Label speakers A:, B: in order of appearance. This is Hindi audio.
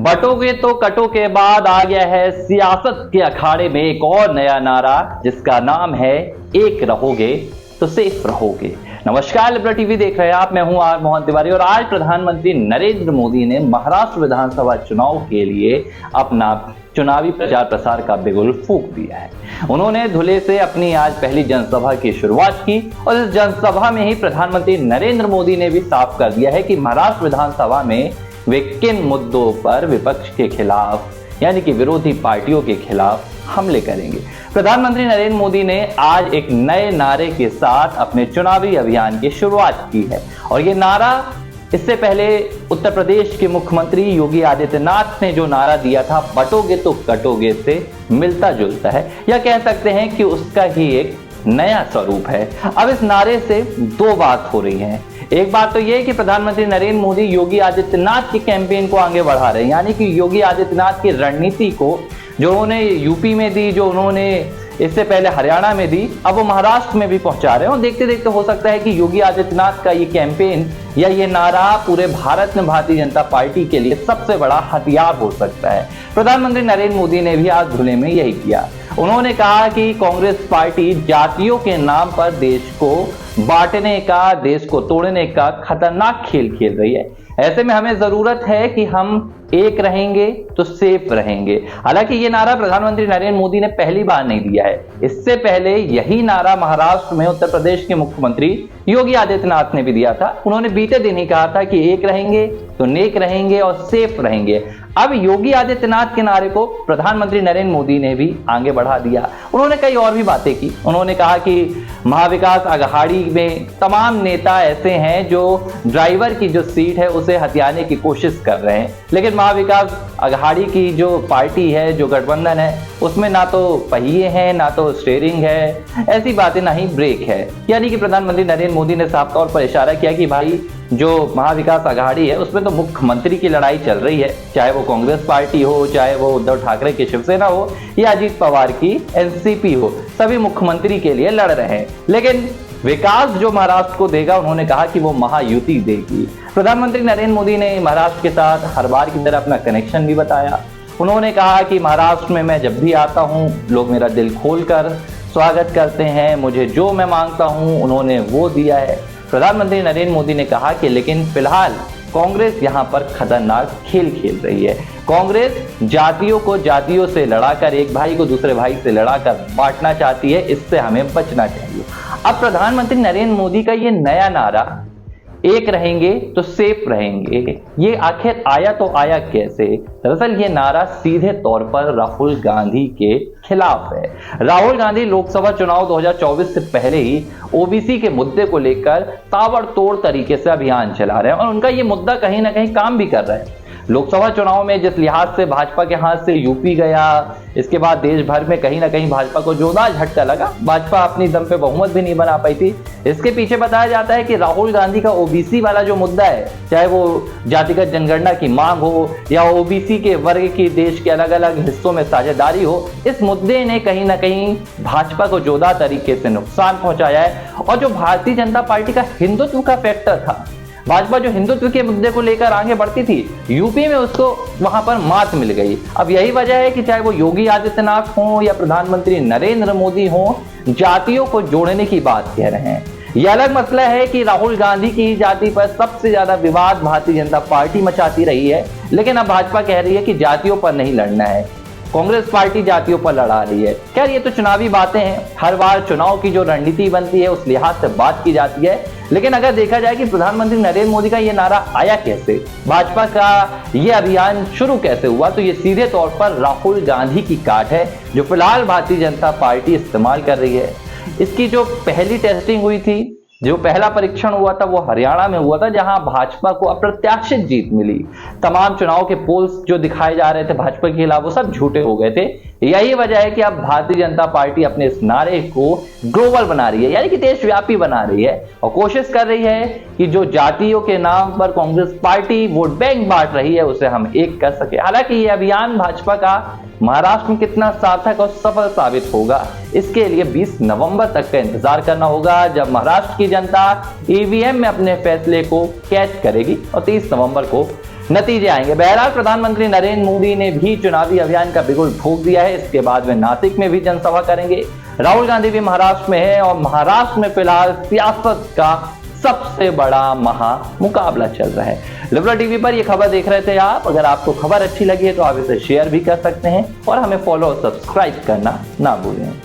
A: बटोगे तो कटो के बाद आ गया है सियासत के अखाड़े में एक और नया नारा, जिसका नाम है एक रहोगे तो सेफ रहोगे। नमस्कार, लिबरल टीवी देख रहे हैं आप। मैं हूं आर मोहन तिवारी और आज प्रधानमंत्री नरेंद्र मोदी ने महाराष्ट्र विधानसभा चुनाव के लिए अपना चुनावी प्रचार प्रसार का बिगुल फूंक दिया है। उन्होंने धुले से अपनी आज पहली जनसभा की शुरुआत की और इस जनसभा में ही प्रधानमंत्री नरेंद्र मोदी ने भी साफ कर दिया है कि महाराष्ट्र विधानसभा में वे किन मुद्दों पर विपक्ष के खिलाफ यानी कि विरोधी पार्टियों के खिलाफ हमले करेंगे। प्रधानमंत्री नरेंद्र मोदी ने आज एक नए नारे के साथ अपने चुनावी अभियान की शुरुआत की है और ये नारा इससे पहले उत्तर प्रदेश के मुख्यमंत्री योगी आदित्यनाथ ने जो नारा दिया था, बटोगे तो कटोगे, से मिलता जुलता है, या कह सकते हैं कि उसका ही एक नया स्वरूप है। अब इस नारे से दो बात हो रही है। एक बात तो यह है कि प्रधानमंत्री नरेंद्र मोदी योगी आदित्यनाथ की कैंपेन को आगे बढ़ा रहे हैं, यानी कि योगी आदित्यनाथ की रणनीति को जो उन्होंने यूपी में दी, जो उन्होंने इससे पहले हरियाणा में दी, अब वो महाराष्ट्र में भी पहुंचा रहे हैं। और देखते देखते हो सकता है कि योगी आदित्यनाथ का ये कैंपेन या ये नारा पूरे भारत में भारतीय जनता पार्टी के लिए सबसे बड़ा हथियार हो सकता है। प्रधानमंत्री नरेंद्र मोदी ने भी आज धुले में यही किया। उन्होंने कहा कि कांग्रेस पार्टी जातियों के नाम पर देश को बांटने का, देश को तोड़ने का खतरनाक खेल खेल रही है। ऐसे में हमें जरूरत है कि हम एक रहेंगे तो सेफ रहेंगे। हालांकि ये नारा प्रधानमंत्री नरेंद्र मोदी ने पहली बार नहीं दिया है। इससे पहले यही नारा महाराष्ट्र में उत्तर प्रदेश के मुख्यमंत्री योगी आदित्यनाथ ने भी दिया था। उन्होंने बीते दिन ही कहा था कि एक रहेंगे तो नेक रहेंगे और सेफ रहेंगे। अब योगी आदित्यनाथ के नारे को प्रधानमंत्री नरेंद्र मोदी ने भी आगे बढ़ा दिया। उन्होंने कई और भी बातें की। उन्होंने कहा कि महाविकास अघाड़ी में तमाम नेता ऐसे हैं जो ड्राइवर की जो सीट है उसे हथियाने की कोशिश कर रहे हैं, लेकिन महाविकास अघाड़ी की जो पार्टी है, जो गठबंधन है, उसमें ना तो पहिए हैं, ना तो स्टीयरिंग है, ऐसी बातें, ना ही ब्रेक है। यानी कि प्रधानमंत्री नरेंद्र मोदी ने साफ तौर पर इशारा किया कि भाई जो महाविकास अघाड़ी है उसमें तो मुख्यमंत्री की लड़ाई चल रही है, चाहे वो कांग्रेस पार्टी हो, चाहे वो उद्धव ठाकरे की शिवसेना हो या अजीत पवार की एनसीपी हो, सभी मुख्यमंत्री के लिए लड़ रहे हैं। लेकिन विकास जो महाराष्ट्र को देगा, उन्होंने कहा कि वो महायुति देगी। प्रधानमंत्री नरेंद्र मोदी ने महाराष्ट्र के साथ हर बार की तरह अपना कनेक्शन भी बताया। उन्होंने कहा कि महाराष्ट्र में मैं जब भी आता हूं, लोग मेरा दिल खोलकर स्वागत करते हैं, मुझे जो मैं मांगता हूं उन्होंने वो दिया है। प्रधानमंत्री नरेंद्र मोदी ने कहा कि लेकिन फिलहाल कांग्रेस यहां पर खतरनाक खेल खेल रही है। कांग्रेस जातियों को जातियों से लड़ाकर, एक भाई को दूसरे भाई से लड़ाकर बांटना चाहती है। इससे हमें बचना चाहिए। अब प्रधानमंत्री नरेंद्र मोदी का ये नया नारा, एक रहेंगे तो सेफ रहेंगे, ये आखिर आया तो आया कैसे? दरअसल ये नारा सीधे तौर पर राहुल गांधी के खिलाफ है। राहुल गांधी लोकसभा चुनाव 2024 से पहले ही ओबीसी के मुद्दे को लेकर ताबड़तोड़ तरीके से अभियान चला रहे हैं और उनका ये मुद्दा कहीं ना कहीं काम भी कर रहा है। लोकसभा चुनाव में जिस लिहाज से भाजपा के हाथ से यूपी गया, इसके बाद देश भर में कहीं ना कहीं भाजपा को जोरदार झटका लगा। भाजपा अपनी दम पे बहुमत भी नहीं बना पाई थी। इसके पीछे बताया जाता है कि राहुल गांधी का ओबीसी वाला जो मुद्दा है, चाहे वो जातिगत जनगणना की मांग हो या ओबीसी के वर्ग की देश के अलग अलग हिस्सों में साझेदारी हो, इस मुद्दे ने कहीं ना कहीं भाजपा को जोरदार तरीके से नुकसान पहुंचाया है। और जो भारतीय जनता पार्टी का हिंदुत्व का फैक्टर था, भाजपा जो हिंदुत्व के मुद्दे को लेकर आगे बढ़ती थी, यूपी में उसको वहां पर मात मिल गई। अब यही वजह है कि चाहे वो योगी आदित्यनाथ हो या प्रधानमंत्री नरेंद्र मोदी हो, जातियों को जोड़ने की बात कह रहे हैं। यह अलग मसला है कि राहुल गांधी की जाति पर सबसे ज्यादा विवाद भारतीय जनता पार्टी मचाती रही है, लेकिन अब भाजपा कह रही है कि जातियों पर नहीं लड़ना है, कांग्रेस पार्टी जातियों पर लड़ा रही है। खैर, ये तो चुनावी बातें हैं। हर बार चुनाव की जो रणनीति बनती है उस लिहाज से बात की जाती है। लेकिन अगर देखा जाए कि प्रधानमंत्री नरेंद्र मोदी का ये नारा आया कैसे, भाजपा का ये अभियान शुरू कैसे हुआ, तो ये सीधे तौर पर राहुल गांधी की काट है जो फिलहाल भारतीय जनता पार्टी इस्तेमाल कर रही है। इसकी जो पहली टेस्टिंग हुई थी, जो पहला परीक्षण हुआ था, वो हरियाणा में हुआ था, जहां भाजपा को अप्रत्याशित जीत मिली। तमाम चुनाव के पोल्स जो दिखाए जा रहे थे भाजपा के खिलाफ, वो सब झूठे हो गए थे। यही वजह है कि अब भारतीय जनता पार्टी अपने इस नारे को ग्लोबल बना रही है, यानी कि देशव्यापी बना रही है और कोशिश कर रही है कि जो जातियों के नाम पर कांग्रेस पार्टी वोट बैंक बांट रही है, उसे हम एक कर सके। हालांकि ये अभियान भाजपा का महाराष्ट्र में कितना सार्थक और सफल साबित होगा, इसके लिए 20 नवंबर तक का इंतजार करना होगा, जब महाराष्ट्र की जनता ईवीएम में अपने फैसले को कैच करेगी और 30 नवंबर को नतीजे आएंगे। बहरहाल प्रधानमंत्री नरेंद्र मोदी ने भी चुनावी अभियान का बिगुल फूंक दिया है। इसके बाद वे नासिक में भी जनसभा करेंगे। राहुल गांधी भी महाराष्ट्र में है और महाराष्ट्र में फिलहाल सियासत का सबसे बड़ा मुकाबला चल रहा है। लिबरल टीवी पर यह खबर देख रहे थे आप। अगर आपको खबर अच्छी लगी है तो आप इसे शेयर भी कर सकते हैं और हमें फॉलो और सब्सक्राइब करना ना भूलें।